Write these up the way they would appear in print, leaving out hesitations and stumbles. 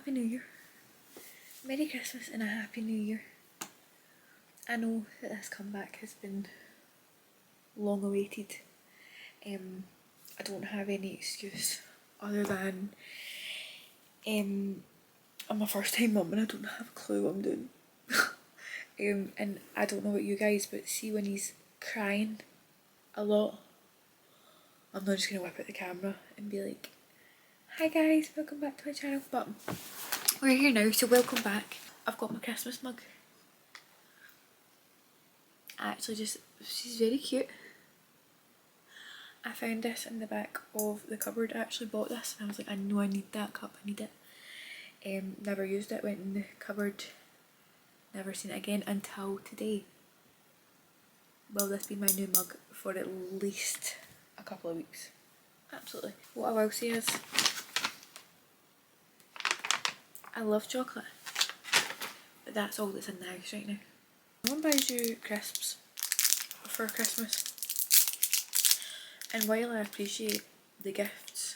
Happy New Year. Merry Christmas and a Happy New Year. I know that this comeback has been long awaited. I don't have any excuse other than I'm my first time mum and I don't have a clue what I'm doing. And I don't know about you guys, but see when he's crying a lot, I'm not just gonna whip out the camera and be like, hi guys, welcome back to my channel. But we're here now, so welcome back. I've got my Christmas mug. She's very cute. I found this in the back of the cupboard. I actually bought this and I was like, I know I need that cup, I need it. Never used it, went in the cupboard, never seen it again until today. Will this be my new mug for at least a couple of weeks? Absolutely. What I will say is, I love chocolate, but that's all that's in the house right now. No one buys you crisps for Christmas. And while I appreciate the gifts,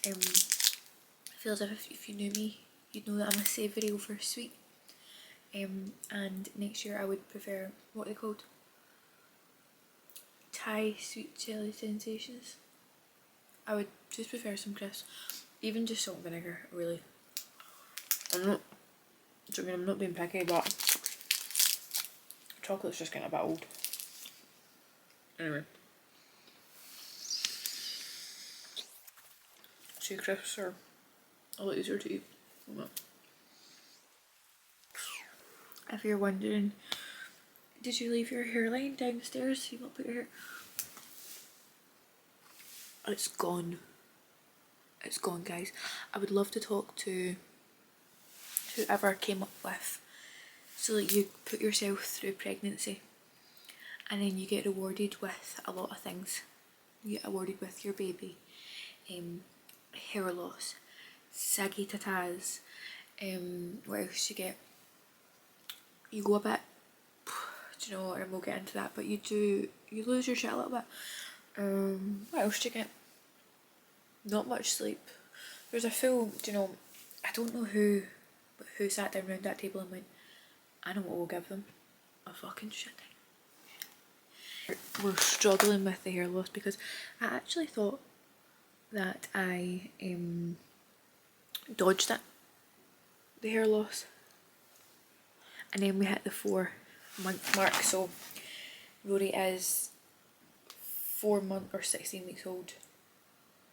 I feel as if you knew me, you'd know that I'm a savoury over sweet. And next year I would prefer, what are they called? Thai sweet chilli sensations. I would just prefer some crisps, even just salt and vinegar, really. I'm not being picky, but chocolate's just getting a bit old. Anyway. 2 crisps are a lot easier to eat. If you're wondering, did you leave your hairline downstairs? You won't put your hair. It's gone. It's gone, guys. I would love to talk to whoever came up with, so that you put yourself through pregnancy and then you get rewarded with a lot of things. You get awarded with your baby, hair loss, saggy tatas, what else you get? You go a bit, do you know what, and we'll get into that, but you lose your shit a little bit. What else do you get? Not much sleep. There's a full, do you know, I don't know who sat down around that table and went, I know what we'll give them. A fucking shit. We're struggling with the hair loss because I actually thought that I dodged it, the hair loss, and then we hit the 4-month mark. So Rory is 4 months or 16 weeks old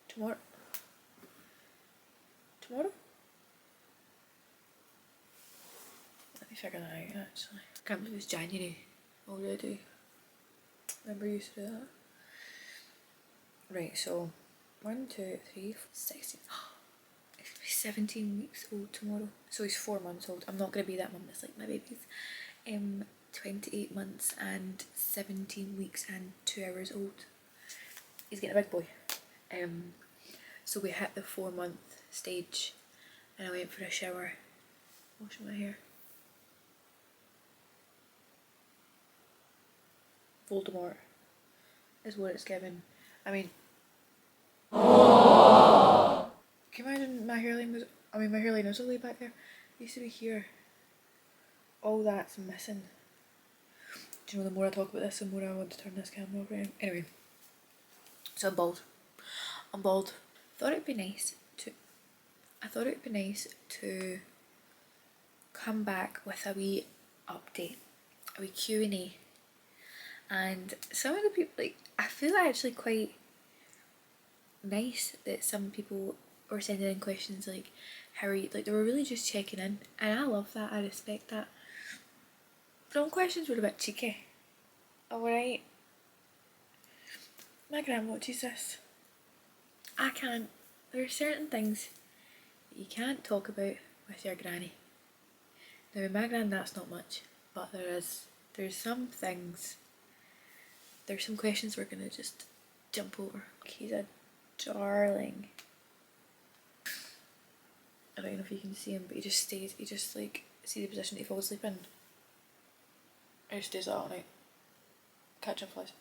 tomorrow. Let me figure that out actually. I can't believe it's January already. Remember you used to do that? Right, so 1, 2, 3, 4, 16. He's gonna be 17 weeks old tomorrow. So he's 4 months old. I'm not gonna be that mum that's like my baby's 28 months and 17 weeks and 2 hours old. He's getting a big boy. So we hit the 4-month stage and I went for a shower, washing my hair. Voldemort is what it's given. I mean, can you imagine my hairline was all the way back there. It used to be here. All that's missing. Do you know, the more I talk about this, the more I want to turn this camera over. Anyway, so I'm bald. I thought it'd be nice to come back with a wee update, a wee Q&A. And some of the people, like, I feel actually quite nice that some people were sending in questions like, how are you, like they were really just checking in, and I love that, I respect that. Some questions were a bit cheeky. Alright, my gran watches this. I can't, there are certain things that you can't talk about with your granny. Now with my gran that's not much, but there's some things, there's some questions we're gonna just jump over. He's a darling. I don't know if you can see him, but he just like, see the position that he falls asleep in? He just stays that all night. Catching flies.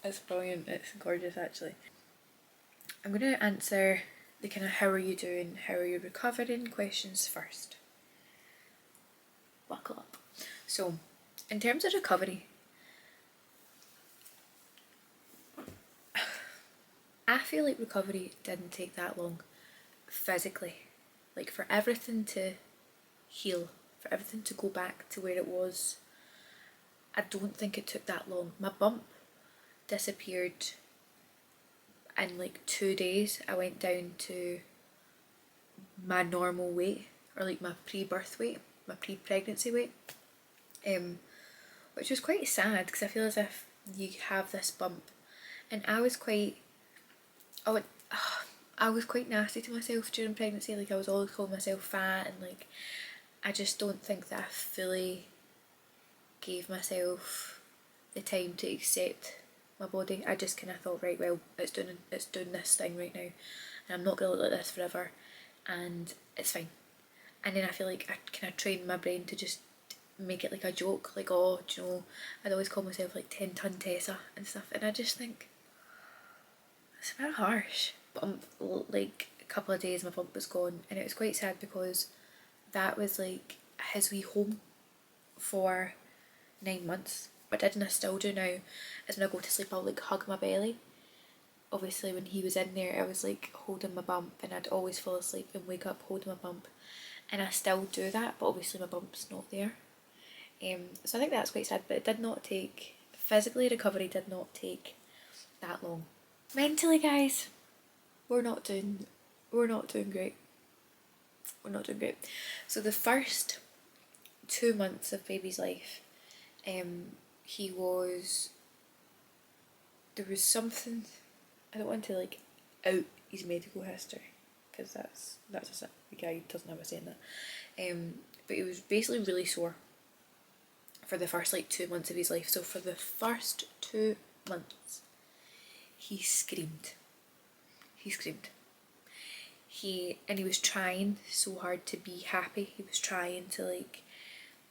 It's brilliant, it's gorgeous actually. I'm going to answer the kind of how are you doing, how are you recovering questions first. Buckle up. So, in terms of recovery, I feel like recovery didn't take that long physically. Like for everything to heal, for everything to go back to where it was, I don't think it took that long. My bump disappeared in like 2 days. I went down to my normal weight, or like my pre-birth weight, my pre-pregnancy weight, which was quite sad because I feel as if you have this bump, and I was quite nasty to myself during pregnancy. Like I was always calling myself fat, and like I just don't think that I fully gave myself the time to accept my body. I just kind of thought, right, well, it's doing this thing right now, and I'm not gonna look like this forever, and it's fine. And then I feel like I kind of trained my brain to just make it like a joke, like, oh, do you know, I'd always call myself like 10-ton Tessa and stuff, and I just think it's a bit harsh. Bump, like a couple of days my bump was gone, and it was quite sad because that was like his wee home for 9 months. What I did, and I still do now, is when I go to sleep I'll like hug my belly. Obviously when he was in there I was like holding my bump, and I'd always fall asleep and wake up holding my bump, and I still do that, but obviously my bump's not there. So I think that's quite sad, but it did not take, physically recovery did not take that long. Mentally, guys, we're not doing great. We're not doing great. So the first 2 months of baby's life, there was something, I don't want to like out his medical history because that's just the guy doesn't have a saying that. But he was basically really sore for the first like 2 months of his life. So for the first 2 months, he screamed. And he was trying so hard to be happy. He was trying to like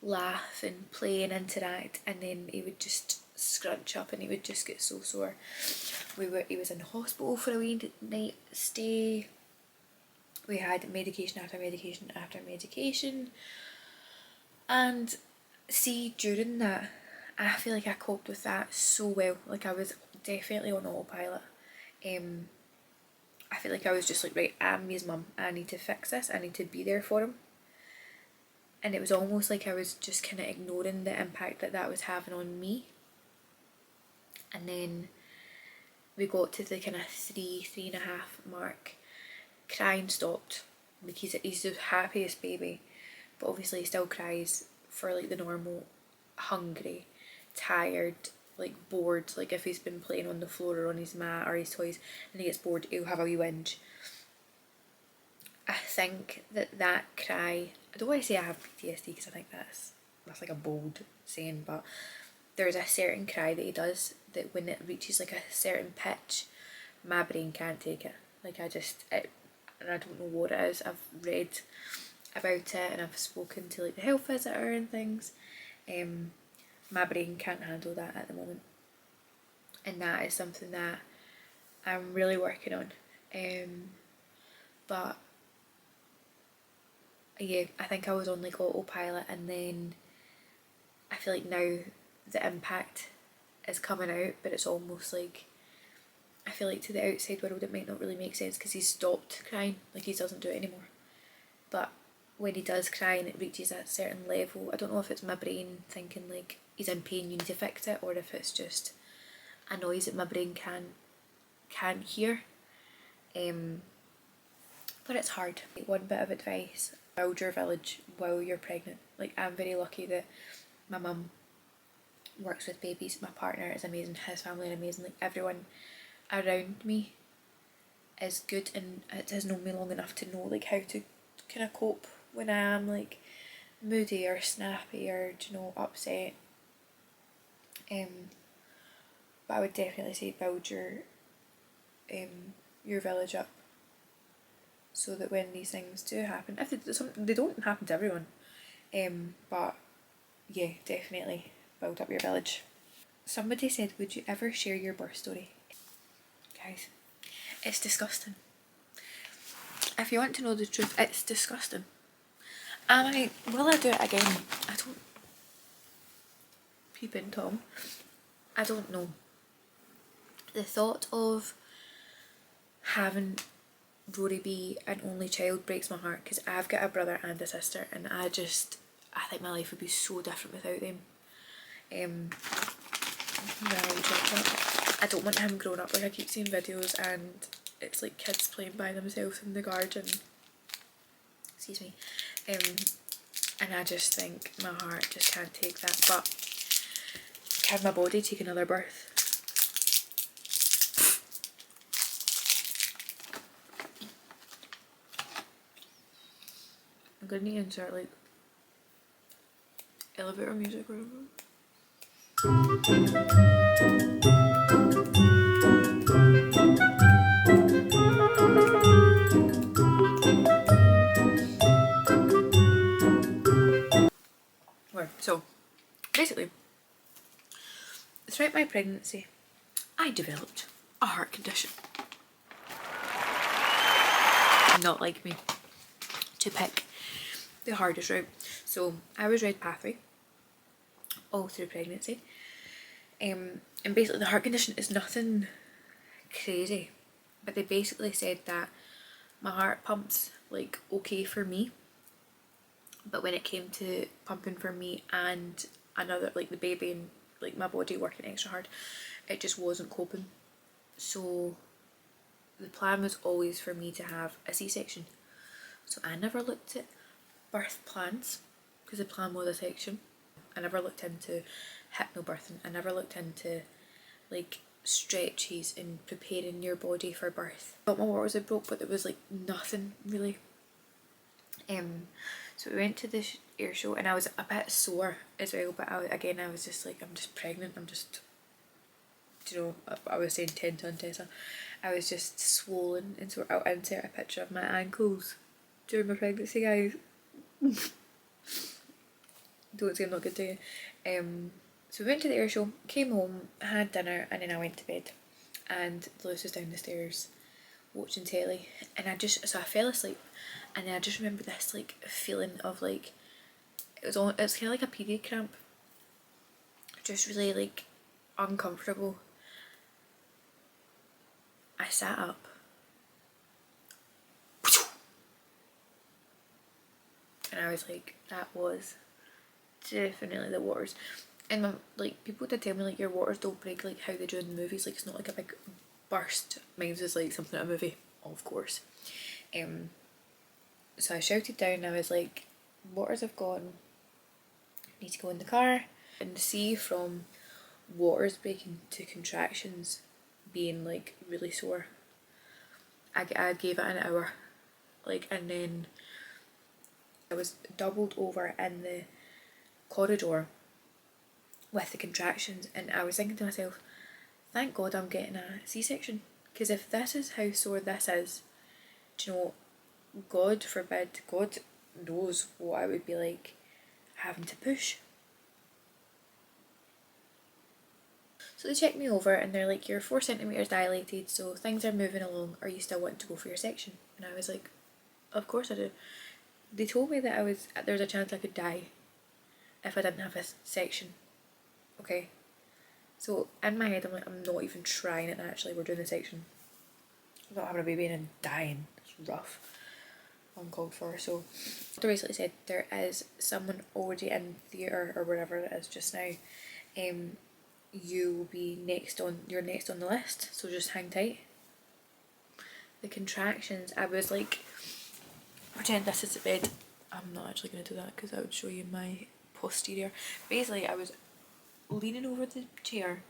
laugh and play and interact, and then he would just scrunch up and he would just get so sore. He was in hospital for a wee night stay. We had medication after medication after medication, and see, during that I feel like I coped with that so well. Like I was definitely on autopilot. I feel like I was just like, right, I'm his mum, I need to fix this, I need to be there for him. And it was almost like I was just kind of ignoring the impact that was having on me. And then we got to the kind of 3.5 mark. Crying stopped. Like he's the happiest baby, but obviously he still cries for like the normal hungry, tired, like bored. Like if he's been playing on the floor or on his mat or his toys and he gets bored, he'll have a wee whinge. I think that cry, I don't want to say I have PTSD because I think that's like a bold saying, but there's a certain cry that he does that when it reaches like a certain pitch, my brain can't take it. Like and I don't know what it is. I've read about it and I've spoken to like the health visitor and things. My brain can't handle that at the moment, and that is something that I'm really working on. But yeah, I think I was on like autopilot, and then I feel like now the impact is coming out, but it's almost like, I feel like to the outside world it might not really make sense because he's stopped crying, like he doesn't do it anymore. But when he does cry and it reaches a certain level, I don't know if it's my brain thinking like he's in pain, you need to fix it, or if it's just a noise that my brain can't hear. But it's hard. One bit of advice: build your village while you're pregnant. Like I'm very lucky that my mum works with babies, my partner is amazing, his family are amazing, like everyone around me is good, and it has known me long enough to know like how to kind of cope when I am like moody or snappy or, you know, upset. But I would definitely say build your village up so that when these things do happen, if they don't happen to everyone, but yeah, definitely build up your village. Somebody said, would you ever share your birth story? Guys, it's disgusting. if you want to know the truth, it's disgusting. Will I do it again? I don't. Peeping Tom. I don't know. The thought of having Rory be an only child breaks my heart, because I've got a brother and a sister, and I think my life would be so different without them. I don't want him growing up, like I keep seeing videos and it's like kids playing by themselves in the garden. Excuse me. And I just think my heart just can't take that. But can my body take another birth? I'm gonna need to insert like elevator music or something. Right, so basically, throughout my pregnancy, I developed a heart condition. Not like me to pick the hardest route. So I was read pathway all through pregnancy. And basically the heart condition is nothing crazy, but they basically said that my heart pumps like okay for me, but when it came to pumping for me and another, like the baby and like my body working extra hard, it just wasn't coping. So the plan was always for me to have a C-section. So I never looked at birth plans because the plan was a section. I never looked into hypnobirthing. I never looked into like stretches and preparing your body for birth. I thought my waters had broke, but there was like nothing really. So we went to the air show and I was a bit sore as well, but I was just like, I'm just pregnant, I'm just, you know, I was saying 10 ton Tessa, I was just swollen, and so I'll insert a picture of my ankles during my pregnancy, guys. Don't say I'm not good to you. So we went to the air show, came home, had dinner, and then I went to bed. And Lewis was down the stairs watching telly, and I fell asleep, and then I just remember this like feeling of like, it was kind of like a period cramp, just really like uncomfortable. I sat up, and I was like, that was definitely the waters. And like people did tell me like your waters don't break like how they do in the movies, like it's not like a big burst. Mine was like something in a movie, of course. So I shouted down, I was like, waters have gone, I need to go in the car. And see, from waters breaking to contractions being like really sore, I gave it an hour, like, and then I was doubled over in the corridor with the contractions, and I was thinking to myself, thank God I'm getting a C-section, because if this is how sore this is, do you know, God forbid, God knows what I would be like having to push. So they checked me over and they're like, you're 4 centimetres dilated, so things are moving along, are you still wanting to go for your section? And I was like, of course I do. They told me that there's a chance I could die if I didn't have a section. Okay, so in my head I'm like, I'm not even trying it actually, we're doing the section. I'm not having a baby and dying, it's rough, uncalled for. So they basically said there is someone already in theatre or wherever it is just now. You will be you're next on the list, so just hang tight. The contractions, I was like, pretend this is the bed. I'm not actually going to do that because I would show you my posterior. Basically I was leaning over the chair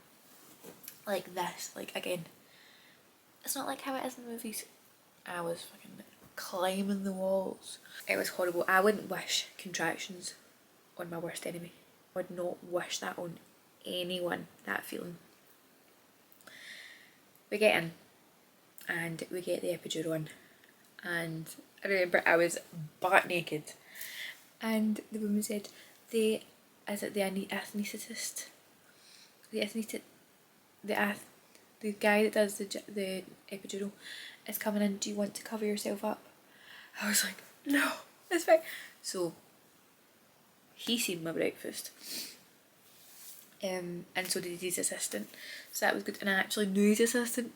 like this, like again, it's not like how it is in the movies. I was fucking climbing the walls. It was horrible. I wouldn't wish contractions on my worst enemy. I would not wish that on anyone, that feeling. We get in and we get the epidural in, and I remember I was butt naked and the woman said, the anaesthetist, the guy that does the epidural is coming in, do you want to cover yourself up? I was like, no, it's fine. So he seen my breakfast. And so did his assistant. So that was good. And I actually knew his assistant.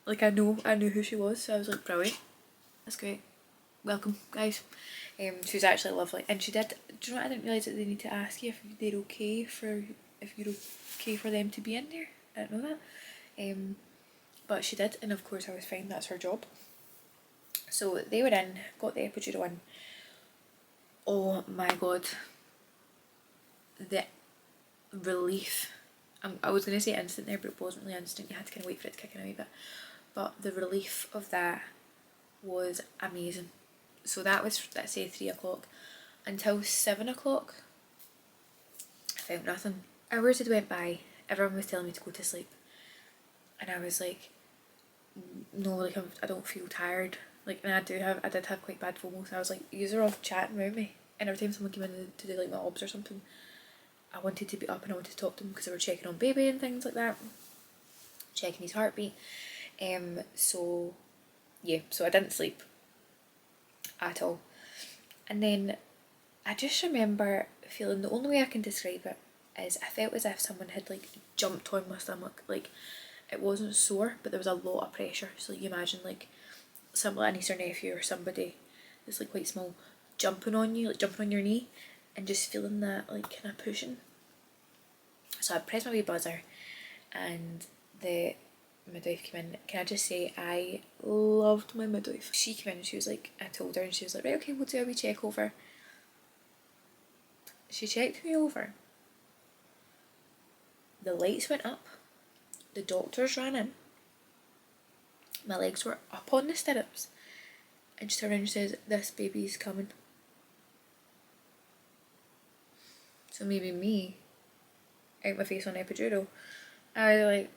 Like I knew who she was. So I was like, brilliant. That's great. Welcome, guys. She was actually lovely. And she did, do you know what, I didn't realise that they need to ask you if they're okay for, if you're okay for them to be in there. I didn't know that. But she did, and of course I was fine, that's her job. So they were in, got the epidural in. Oh my god. The relief. I was going to say instant there, but it wasn't really instant. You had to kind of wait for it to kick in a wee bit. But the relief of that was amazing. So that was, let's say, 3 o'clock. Until 7 o'clock, I felt nothing. Hours had went by, everyone was telling me to go to sleep. And I was like, no, like I don't feel tired. Like, and I did have quite bad FOMO, so I was like, you're all chatting around me. And every time someone came in to do like my obs or something, I wanted to be up and I wanted to talk to them because they were checking on baby and things like that. Checking his heartbeat. So yeah, so I didn't sleep at all. And then I just remember feeling, the only way I can describe it is I felt as if someone had like jumped on my stomach. Like it wasn't sore, but there was a lot of pressure. So like, you imagine like a niece or nephew or somebody that's like quite small jumping on you, like jumping on your knee, and just feeling that like kind of pushing. So I pressed my wee buzzer and the midwife came in. Can I just say, I loved my midwife. She came in and she was like, I told her and she was like, right, okay, we'll do a wee check over. She checked me over. The lights went up. The doctors ran in. My legs were up on the stirrups. And she turned around and says, this baby's coming. So maybe me, out my face on epidural. I was like,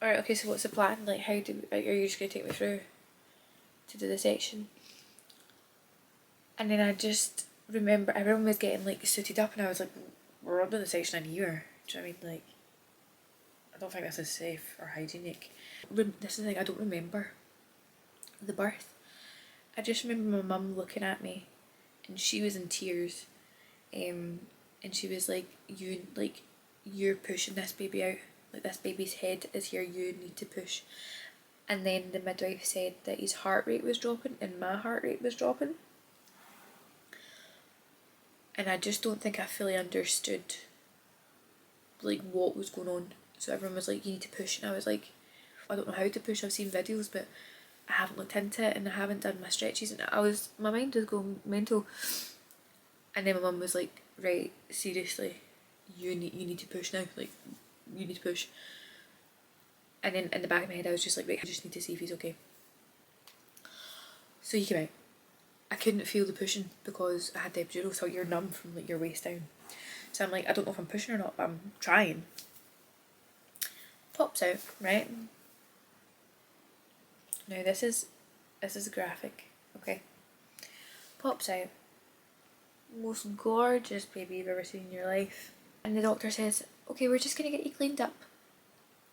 alright, okay, so what's the plan? Like, are you just going to take me through to do the section? And then I just remember everyone was getting like suited up and I was like, we're under the section in here. Do you know what I mean? Like, I don't think this is safe or hygienic. This is like, I don't remember the birth. I just remember my mum looking at me and she was in tears. And she was like, you're pushing this baby out. Like, this baby's head is here, you need to push. And then the midwife said that his heart rate was dropping and my heart rate was dropping. And I just don't think I fully understood like what was going on. So everyone was like, you need to push, and I was like, I don't know how to push. I've seen videos but I haven't looked into it and I haven't done my stretches, and my mind was going mental. And then my mum was like, right, seriously, you need to push now, like you need to push. And then in the back of my head I was just like, right, I just need to see if he's okay. So he came out. I couldn't feel the pushing because I had the epidural, so you're numb from like your waist down. So I'm like, I don't know if I'm pushing or not, but I'm trying. Pops out, right? Now this is graphic, okay? Pops out. Most gorgeous baby you've ever seen in your life. And the doctor says, okay, we're just gonna get you cleaned up.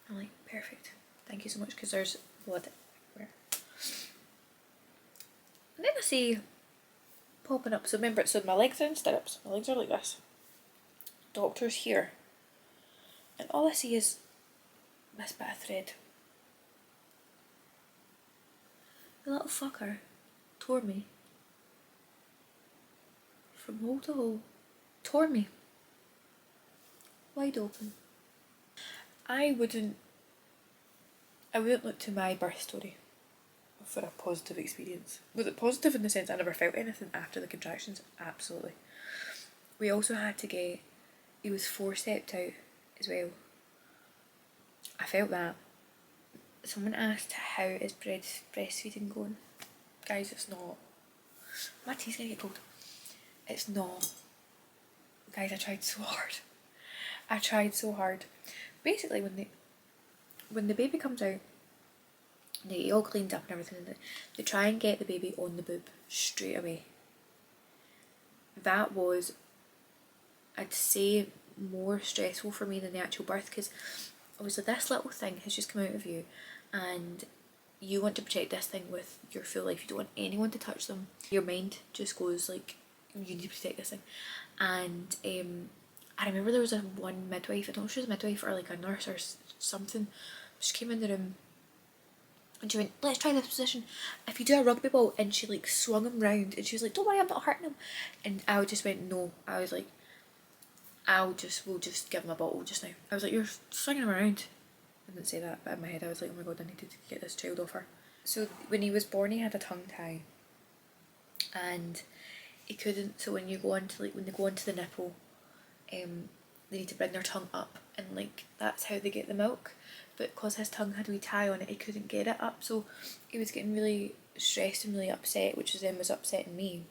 I'm like, perfect. Thank you so much, because there's blood everywhere. And then I see popping up. So remember, so my legs are in stirrups. My legs are like this. Doctor's here. And all I see is this bit of thread. The little fucker tore me. From hole to hole. Tore me. Wide open. I wouldn't look to my birth story for a positive experience. Was it positive in the sense I never felt anything after the contractions? Absolutely. We also had to get, he was forceps out as well. I felt that. Someone asked, how is breastfeeding going? Guys, it's not. My tea's gonna get cold. It's not. Guys, I tried so hard. I tried so hard. Basically, when the baby comes out, they get all cleaned up and everything, and they try and get the baby on the boob straight away. That was, I'd say, more stressful for me than the actual birth, because obviously this little thing has just come out of you and you want to protect this thing with your full life. You don't want anyone to touch them. Your mind just goes like, you need to protect this thing. And I remember there was a one midwife, I don't know if she was a midwife or like a nurse or something. She came in the room and she went, let's try this position. If you do a rugby ball, and she like swung him round and she was like, don't worry, I'm not hurting him. And I just went, no. I was like, we'll just give him a bottle just now. I was like, you're swinging him around. I didn't say that, but in my head I was like, oh my god, I need to get this child off her. So when he was born, he had a tongue tie, and he couldn't. So when you go onto when they go onto the nipple, they need to bring their tongue up, and like that's how they get the milk. But because his tongue had a wee tie on it, he couldn't get it up. So he was getting really stressed and really upset, which then was upsetting me.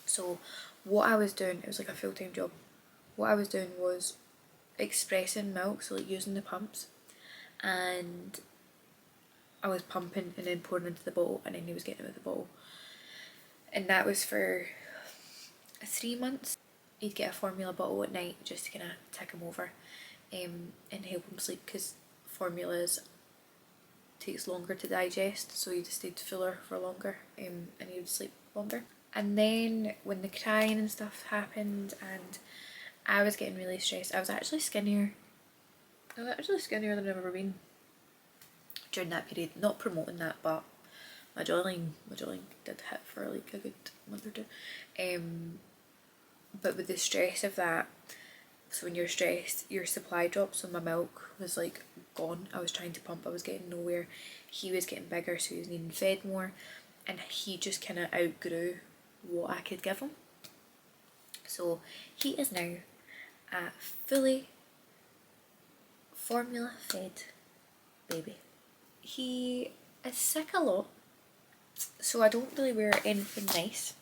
So what I was doing, it was like a full-time job. What I was doing was expressing milk, so like using the pumps, and I was pumping and then pouring into the bottle, and then he was getting it with the bottle. And that was for 3 months. He'd get a formula bottle at night just to kind of tick him over and help him sleep, because formulas takes longer to digest, so he just stayed fuller for longer, and he would sleep longer. And then when the crying and stuff happened and I was getting really stressed, I was actually skinnier. I was actually skinnier than I've ever been during that period. Not promoting that, but my jawline did hit for like a good month or two. But with the stress of that, so when you're stressed, your supply drops, so my milk was like gone. I was trying to pump, I was getting nowhere. He was getting bigger, so he was needing fed more, and he just kind of outgrew what I could give him. So he is now a fully formula fed baby. He is sick a lot, so I don't really wear anything nice,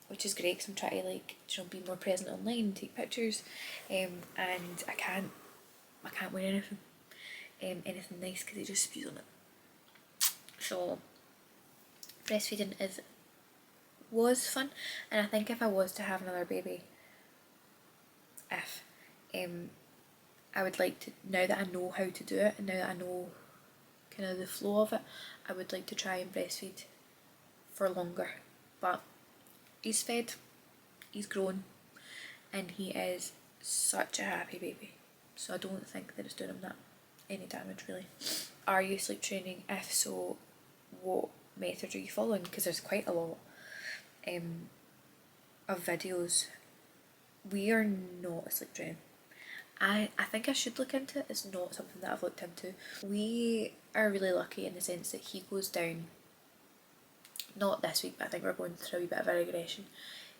which is great because I'm trying to like, you know, be more present online, take pictures, and I can't wear anything nice because he just spews on it. So breastfeeding was fun, and I think if I was to have another baby, I would like to, now that I know how to do it and now that I know kind of the flow of it, I would like to try and breastfeed for longer. But he's fed, he's grown, and he is such a happy baby, so I don't think that it's doing him that any damage really. Are you sleep training? If so, what method are you following? Because there's quite a lot of videos. We are not a sleep train. I think I should look into it. It's not something that I've looked into. We are really lucky in the sense that he goes down, not this week, but I think we're going through a wee bit of a regression.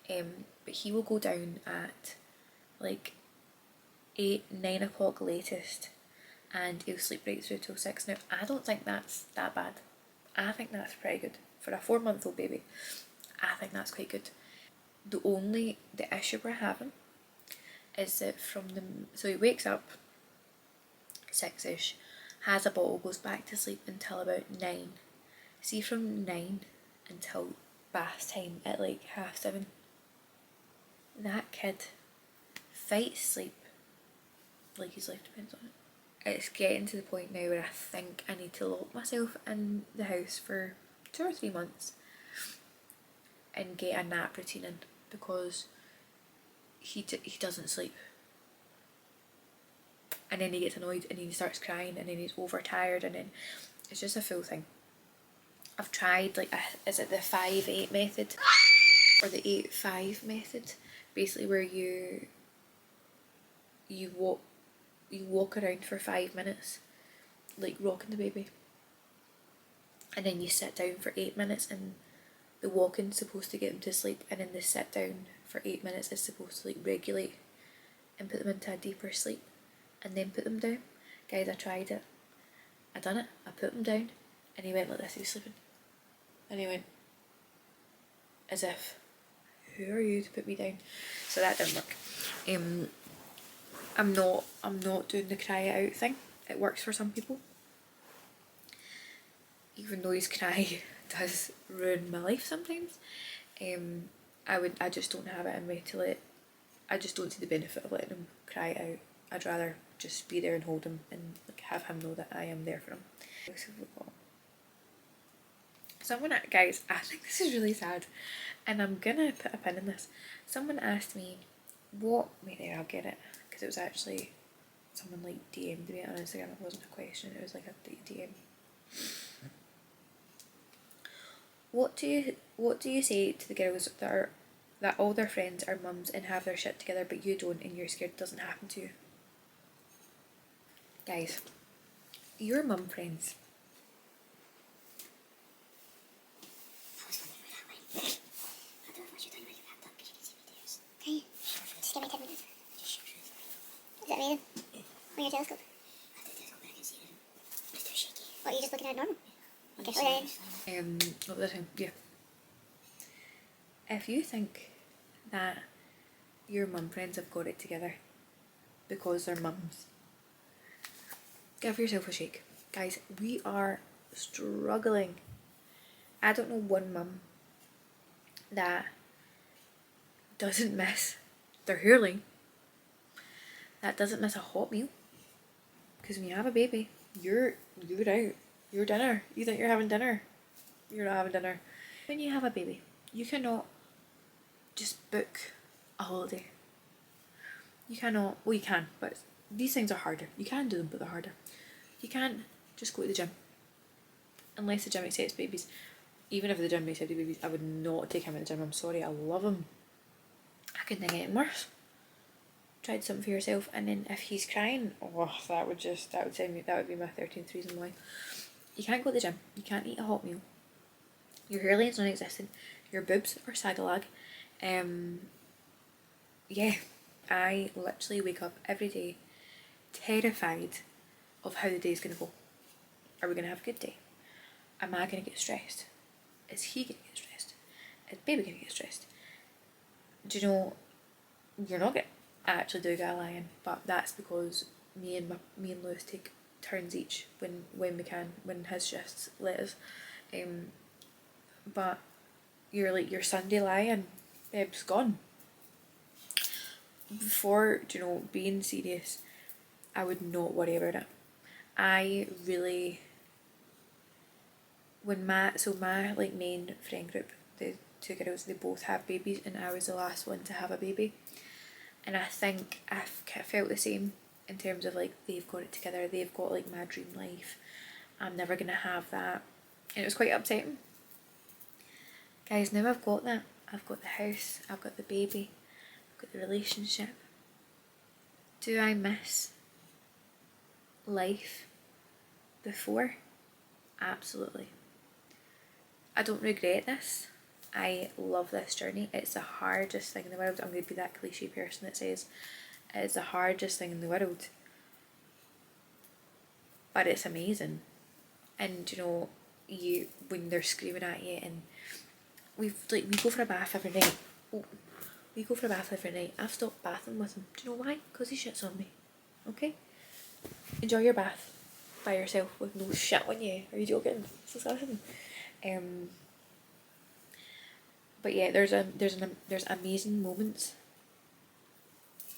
But he will go down at like 8, 9 o'clock latest, and he'll sleep right through till 6. Now I don't think that's that bad. I think that's pretty good for a 4-month-old baby. I think that's quite good. The issue we're having is that so he wakes up 6ish, has a bottle, goes back to sleep until about 9. See, from 9 until bath time at like 7:30, that kid fights sleep like his life depends on it. It's getting to the point now where I think I need to lock myself in the house for 2 or 3 months and get a nap routine in, because he doesn't sleep, and then he gets annoyed and then he starts crying and then he's overtired, and then it's just a full thing. I've tried like is it the 5-8 method or the 8-5 method, basically where you walk around for 5 minutes like rocking the baby, and then you sit down for 8 minutes, and the walking's supposed to get them to sleep, and then the sit down for 8 minutes is supposed to like regulate and put them into a deeper sleep, and then put them down. Guys, I tried it. I done it. I put him down and he went like this, he was sleeping. And he went as if, who are you to put me down? So that didn't work. I'm not doing the cry it out thing. It works for some people. Even though his cry does ruin my life sometimes. I just don't have it in me to I just don't see the benefit of letting him cry it out. I'd rather just be there and hold him and like have him know that I am there for him. Someone, guys, I think this is really sad, and I'm gonna put a pin in this. Someone asked me, what, wait there, I'll get it, because it was actually, someone like DM'd me on Instagram. It wasn't a question, it was like a DM. What do you say to the girls that all their friends are mums and have their shit together, but you don't, and you're scared it doesn't happen to you? Guys, your mum friends. Hey, just give me 10 minutes. Is that amazing? On your telescope? What, are you just looking at it normal? Okay, What was I saying? Yeah. If you think that your mum friends have got it together because they're mums, give yourself a shake. Guys, we are struggling. I don't know one mum that doesn't miss their hurling, that doesn't miss a hot meal. Because when you have a baby, you're out. You're dinner. You think you're having dinner. You're not having dinner. When you have a baby, you cannot just book a holiday. You cannot, well you can, but these things are harder. You can do them, but they're harder. You can't just go to the gym. Unless the gym accepts babies. Even if the gym accepted babies, I would not take him at the gym. I'm sorry, I love him. I couldn't think anything worse. Tried something for yourself, and then if he's crying, oh, that would be my 13th reason why. You can't go to the gym. You can't eat a hot meal. Your hairline's non-existent. Your boobs are sag-a-lag. Yeah, I literally wake up every day terrified of how the day's gonna go. Are we gonna have a good day? Am I gonna get stressed? Is he gonna get stressed? Is baby gonna get stressed? Do you know, you're not gonna actually do get a lion, but that's because me and Lewis take turns each when we can, when his shifts let us. But you're like, your Sunday lion, babe's gone. Before, do you know, being serious, I would not worry about it. I really, when my like main friend group, the two girls, they both have babies, and I was the last one to have a baby. And I think I felt the same in terms of like, they've got it together, they've got like my dream life, I'm never gonna have that, and it was quite upsetting. Guys, now I've got that. I've got the house, I've got the baby, I've got the relationship. Do I miss life before? Absolutely. I don't regret this. I love this journey. It's the hardest thing in the world. I'm going to be that cliche person that says it's the hardest thing in the world, but it's amazing. And you know, when they're screaming at you, and we go for a bath every night. We go for a bath every night. I've stopped bathing with him. Do you know why? Because he shits on me. Okay? Enjoy your bath by yourself with no shit on you. Are you joking? It's disgusting. But yeah, there's amazing moments.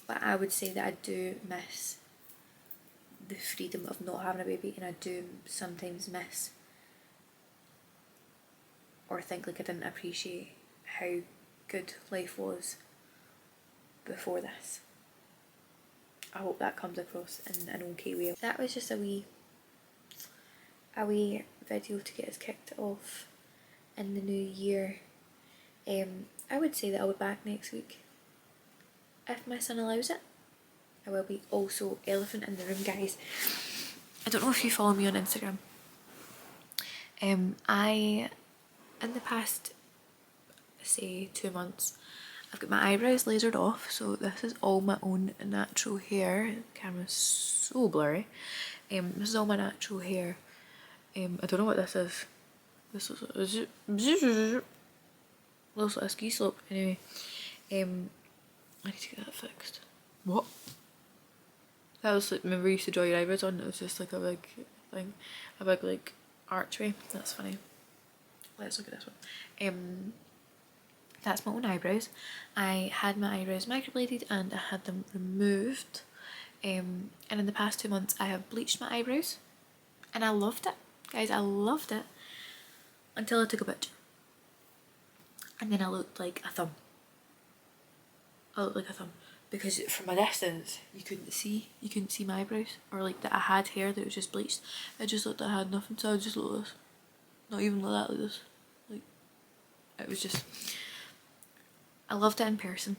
But I would say that I do miss the freedom of not having a baby, and I do sometimes miss or think like I didn't appreciate how good life was before this. I hope that comes across in an okay way. That was just a wee video to get us kicked off in the new year. I would say that I'll be back next week if my son allows it. I will be. Also, elephant in the room, guys. I don't know if you follow me on Instagram. I, in the past, say 2 months, I've got my eyebrows lasered off, so this is all my own natural hair. The camera's so blurry. This is all my natural hair. I don't know what this is. This is looks like a ski slope. Anyway, I need to get that fixed. What? That was like, remember you used to draw your eyebrows on? It was just like a big thing, a big like archway. That's funny. Let's look at this one. That's my own eyebrows. I had my eyebrows microbladed and I had them removed. And in the past 2 months I have bleached my eyebrows and I loved it. Guys, I loved it until I took a picture. And then I looked like a thumb. I looked like a thumb. Because from a distance, you couldn't see my eyebrows. Or like that I had hair that was just bleached. It just looked like I had nothing, so I just looked like this. Not even like that, like this. Like, it was just... I loved it in person.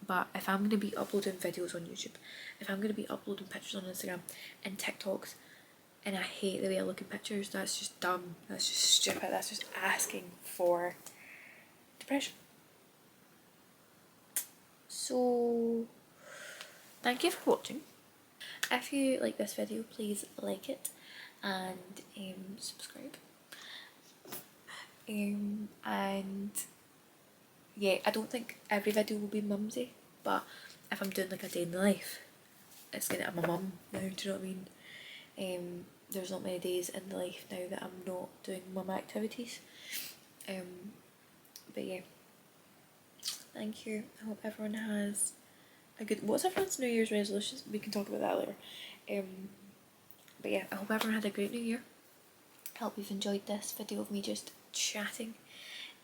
But if I'm going to be uploading videos on YouTube, if I'm going to be uploading pictures on Instagram and TikToks, and I hate the way I look in pictures, that's just dumb, that's just stupid, that's just asking for depression. So, thank you for watching. If you like this video, please like it and subscribe. And yeah, I don't think every video will be mumsy, but if I'm doing like a day in the life, it's gonna, I'm a mum now, do you know what I mean? There's not many days in the life now that I'm not doing mum activities. But yeah, thank you. I hope everyone has a good, what's everyone's New Year's resolutions? We can talk about that later. But yeah, I hope everyone had a great New Year. I hope you've enjoyed this video of me just chatting.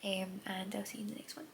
And I'll see you in the next one.